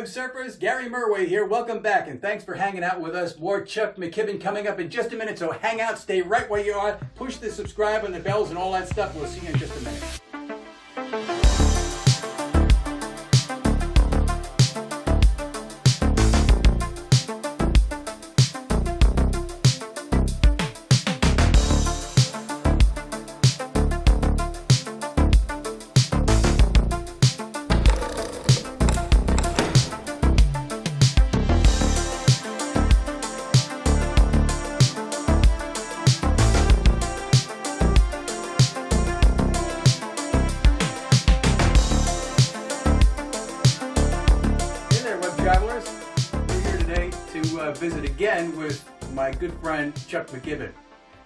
Surfers, Gary Murway here. Welcome back and thanks for hanging out with us. More Chuck McKibben coming up in just a minute, so hang out, stay right where you are, push the subscribe and the bells and all that stuff. We'll see you in just a minute. Travelers, we're here today to visit again with my good friend Chuck McKibben.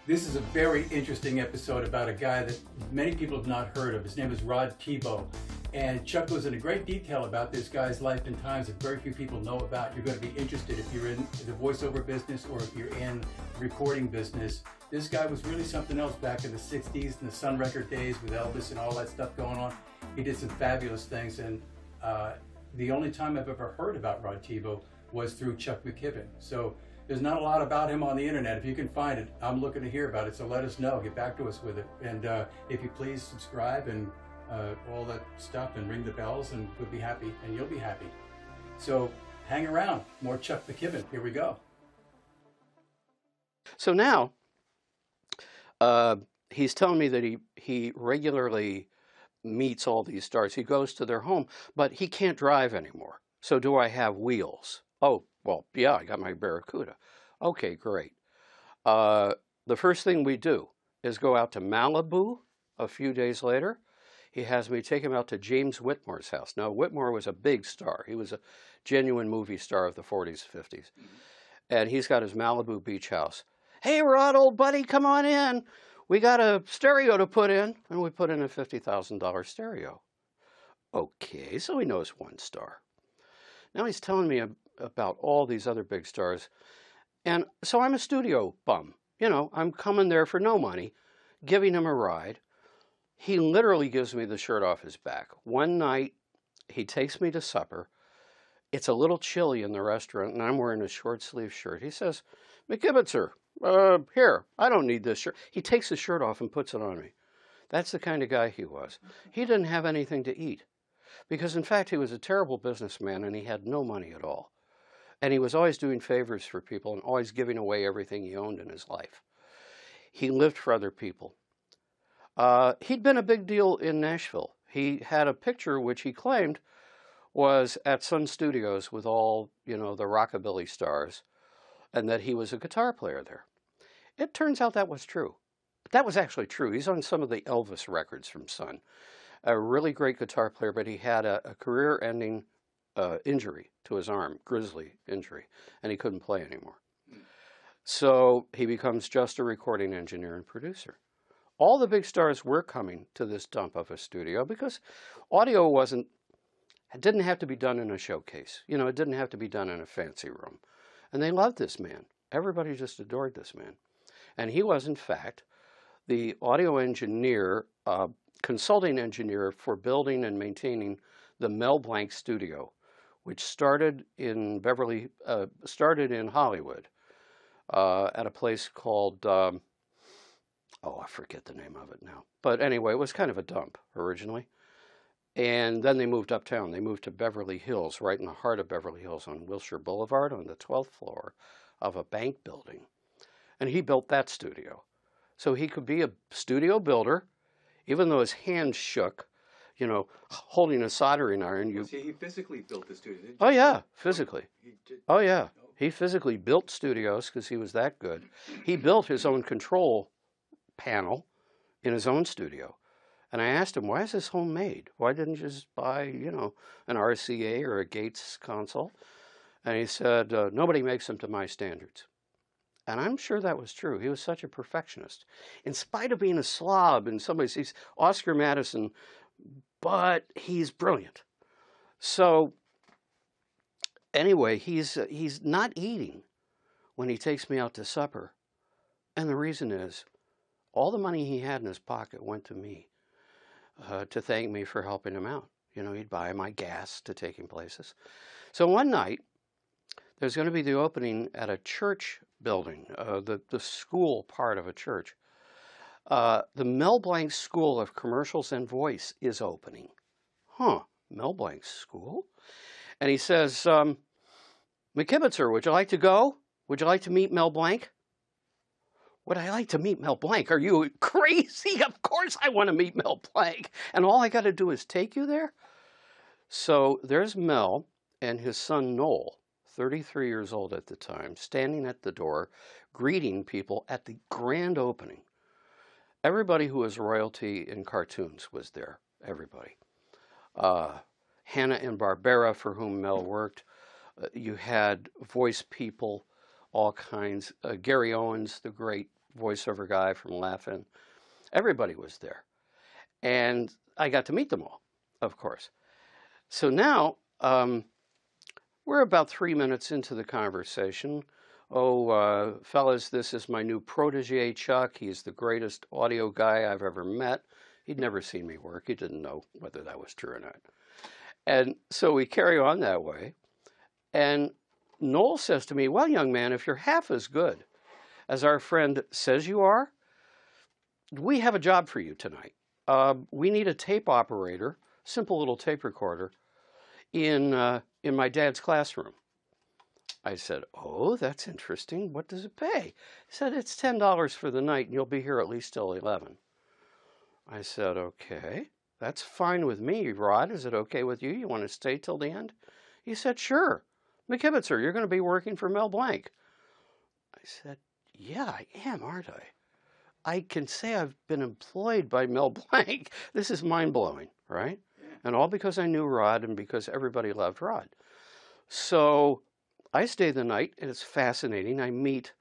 This is a very interesting episode about a guy that many people have not heard of. His name is Rob Thibault, and Chuck goes into great detail about this guy's life and times that very few people know about. You're going to be interested if you're in the voiceover business or if you're in the recording business. This guy was really something else back in the 60s and the Sun Record days with Elvis and all that stuff going on. He did some fabulous things, and the only time I've ever heard about Rob Thibault was through Chuck McKibben. So there's not a lot about him on the internet. If you can find it, I'm looking to hear about it. So let us know. Get back to us with it. And if you please subscribe and all that stuff and ring the bells, and we'll be happy and you'll be happy. So hang around. More Chuck McKibben. Here we go. So now he's telling me that he regularly meets all these stars. He goes to their home, but he can't drive anymore. So do I have wheels? Oh, well, yeah, I got my Barracuda. Okay, great. The first thing we do is go out to Malibu a few days later. He has me take him out to James Whitmore's house. Now, Whitmore was a big star. He was a genuine movie star of the 40s, 50s. And he's got his Malibu beach house. Hey, Rod, old buddy, come on in. We got a stereo to put in, and we put in a $50,000 stereo. Okay, so he knows one star. Now he's telling me about all these other big stars, and so I'm a studio bum. You know, I'm coming there for no money, giving him a ride. He literally gives me the shirt off his back. One night, he takes me to supper. It's a little chilly in the restaurant, and I'm wearing a short-sleeve shirt. He says, "McKibben, sir, here, I don't need this shirt." He takes his shirt off and puts it on me. That's the kind of guy he was. He didn't have anything to eat because, in fact, he was a terrible businessman and he had no money at all. And he was always doing favors for people and always giving away everything he owned in his life. He lived for other people. He'd been a big deal in Nashville. He had a picture which he claimed was at Sun Studios with all, the rockabilly stars, and that he was a guitar player there. It turns out that was true. That was actually true. He's on some of the Elvis records from Sun. A really great guitar player, but he had a career-ending injury to his arm, grisly injury, and he couldn't play anymore. So he becomes just a recording engineer and producer. All the big stars were coming to this dump of a studio because audio didn't have to be done in a showcase. It didn't have to be done in a fancy room. And they loved this man. Everybody just adored this man. And he was, in fact, the audio engineer, consulting engineer for building and maintaining the Mel Blanc studio, which started in Hollywood at a place called, I forget the name of it now. But anyway, it was kind of a dump originally. And then they moved uptown. They moved to Beverly Hills, right in the heart of Beverly Hills on Wilshire Boulevard on the 12th floor of a bank building. And he built that studio. So he could be a studio builder, even though his hands shook, holding a soldering iron. See, he physically built the studio. Oh, yeah, physically. Oh, yeah. He physically built studios because he was that good. He built his own control panel in his own studio. And I asked him, why is this homemade? Why didn't you just buy, an RCA or a Gates console? And he said, nobody makes them to my standards. And I'm sure that was true. He was such a perfectionist. In spite of being a slob in some ways, he's Oscar Madison, but he's brilliant. So anyway, he's not eating when he takes me out to supper. And the reason is, all the money he had in his pocket went to me. To thank me for helping him out. He'd buy my gas to take him places. So one night, there's going to be the opening at a church building, the school part of a church. The Mel Blanc School of Commercials and Voice is opening. Huh, Mel Blanc School? And he says, McKibben, sir, would you like to go? Would you like to meet Mel Blanc? Would I like to meet Mel Blanc? Are you crazy? Of course I want to meet Mel Blanc. And all I got to do is take you there? So there's Mel and his son Noel, 33 years old at the time, standing at the door, greeting people at the grand opening. Everybody who was royalty in cartoons was there, everybody. Hanna-Barbera, for whom Mel worked. You had voice people, all kinds. Gary Owens, the great voiceover guy from Laugh-In. Everybody was there. And I got to meet them all, of course. So now, we're about 3 minutes into the conversation. Oh, fellas, this is my new protege, Chuck. He's the greatest audio guy I've ever met. He'd never seen me work. He didn't know whether that was true or not. And so we carry on that way. And Noel says to me, well, young man, if you're half as good as our friend says you are, we have a job for you tonight. We need a tape operator, simple little tape recorder, in my dad's classroom. I said, oh, that's interesting. What does it pay? He said, it's $10 for the night, and you'll be here at least till 11. I said, okay, that's fine with me, Rod. Is it okay with you? You want to stay till the end? He said, sure. McKibben, sir, you're going to be working for Mel Blanc. I said, yeah, I am, aren't I? I can say I've been employed by Mel Blanc. This is mind-blowing, right? Yeah. And all because I knew Rod and because everybody loved Rod. So I stay the night, and it's fascinating. I meet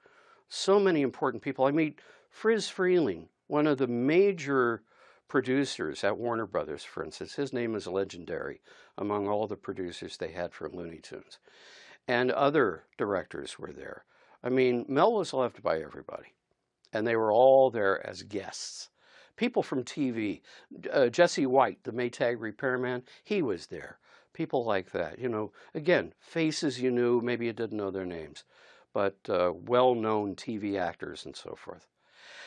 so many important people. I meet Friz Freleng, one of the major producers at Warner Brothers, for instance. His name is legendary among all the producers they had for Looney Tunes. And other directors were there. I mean, Mel was loved by everybody, and they were all there as guests. People from TV, Jesse White, the Maytag repairman, he was there. People like that, you know, again, faces you knew, maybe you didn't know their names, but well-known TV actors and so forth.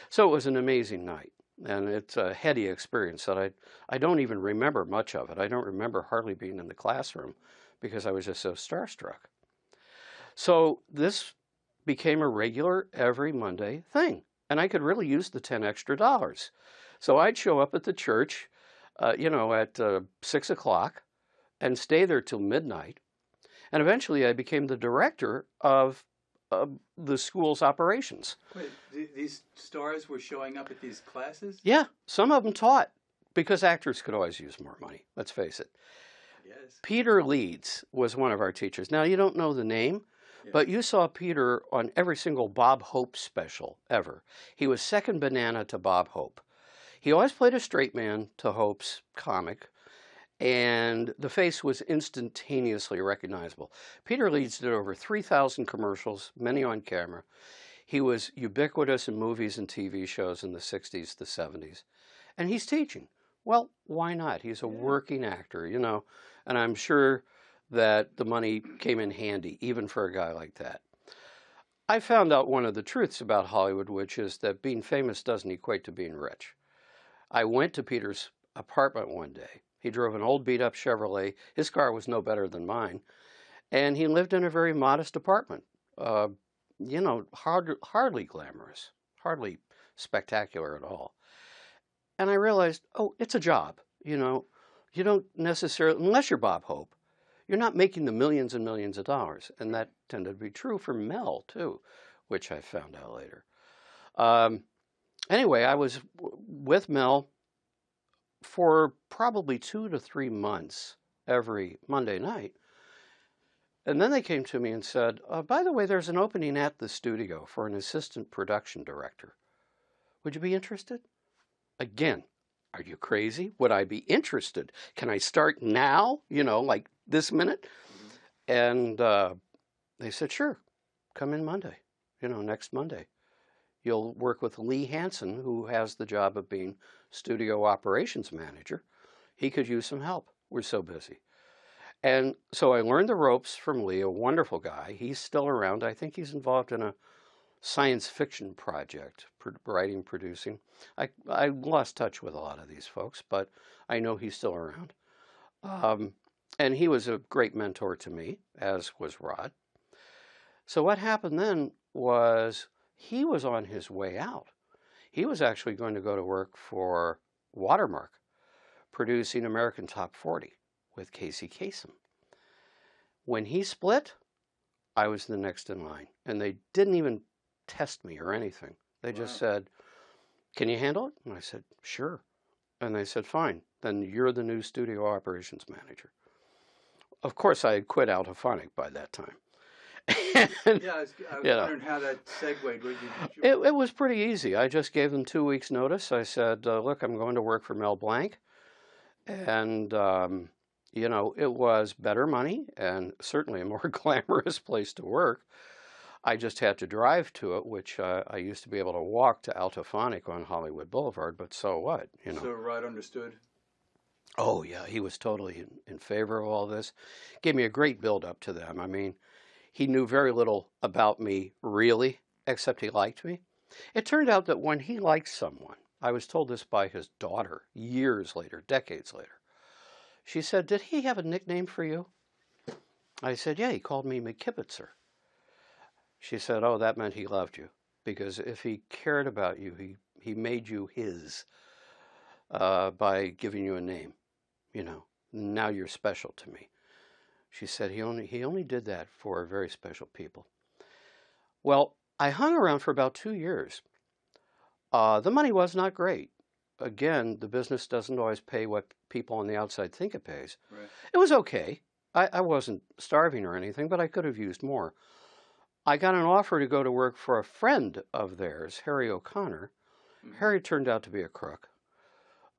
So it was an amazing night, and it's a heady experience that I don't even remember much of it. I don't remember hardly being in the classroom because I was just so starstruck. So this became a regular every Monday thing, and I could really use the $10 extra. So I'd show up at the church, at 6 o'clock and stay there till midnight. And eventually I became the director of the school's operations. Wait, these stars were showing up at these classes? Yeah, some of them taught, because actors could always use more money, let's face it. Yes. Peter Leeds was one of our teachers. Now, you don't know the name, but you saw Peter on every single Bob Hope special ever. He was second banana to Bob Hope. He always played a straight man to Hope's comic, and the face was instantaneously recognizable. Peter Leeds did over 3,000 commercials, many on camera. He was ubiquitous in movies and TV shows in the 60s, the 70s. And he's teaching. Well, why not? He's a working actor, and I'm sure that the money came in handy, even for a guy like that. I found out one of the truths about Hollywood, which is that being famous doesn't equate to being rich. I went to Peter's apartment one day. He drove an old beat-up Chevrolet. His car was no better than mine. And he lived in a very modest apartment. Hardly glamorous, hardly spectacular at all. And I realized, it's a job. You don't necessarily, unless you're Bob Hope, you're not making the millions and millions of dollars. And that tended to be true for Mel, too, which I found out later. Anyway, I was with Mel for probably 2 to 3 months every Monday night. And then they came to me and said, by the way, there's an opening at the studio for an assistant production director. Would you be interested? Again, are you crazy? Would I be interested? Can I start now? Like this minute? Mm-hmm. And they said, sure, come in Monday, next Monday. You'll work with Lee Hansen, who has the job of being studio operations manager. He could use some help. We're so busy. And so I learned the ropes from Lee, a wonderful guy. He's still around. I think he's involved in a science fiction project, writing, producing. I lost touch with a lot of these folks, but I know he's still around. And he was a great mentor to me, as was Rod. So what happened then was he was on his way out. He was actually going to go to work for Watermark, producing American Top 40 with Casey Kasem. When he split, I was the next in line. And they didn't even test me or anything. They just said, "Can you handle it?" And I said, "Sure." And they said, "Fine, then you're the new studio operations manager." Of course, I had quit Altophonic by that time. And, yeah, I was wondering how that segued. It was pretty easy. I just gave them 2 weeks' notice. I said, "Look, I'm going to work for Mel Blanc." And, it was better money and certainly a more glamorous place to work. I just had to drive to it, which I used to be able to walk to Altophonic on Hollywood Boulevard, but so what? So Rod understood? Oh, yeah, he was totally in favor of all this. Gave me a great build-up to them. I mean, he knew very little about me, really, except he liked me. It turned out that when he liked someone, I was told this by his daughter years later, decades later. She said, "Did he have a nickname for you?" I said, "Yeah, he called me McKibben." She said, "Oh, that meant he loved you, because if he cared about you, he made you his by giving you a name. Now you're special to me." She said he only did that for very special people. Well, I hung around for about 2 years. The money was not great. Again, the business doesn't always pay what people on the outside think it pays. Right. It was okay. I wasn't starving or anything, but I could have used more. I got an offer to go to work for a friend of theirs, Harry O'Connor. Mm-hmm. Harry turned out to be a crook,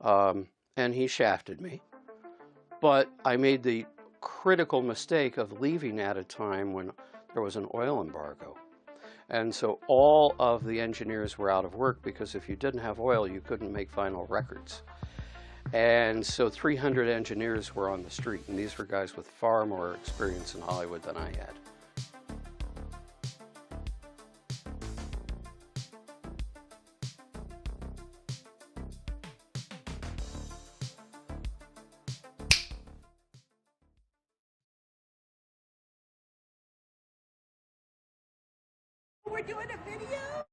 and he shafted me. But I made the critical mistake of leaving at a time when there was an oil embargo. And so all of the engineers were out of work, because if you didn't have oil, you couldn't make vinyl records. And so 300 engineers were on the street, and these were guys with far more experience in Hollywood than I had. We're doing a video?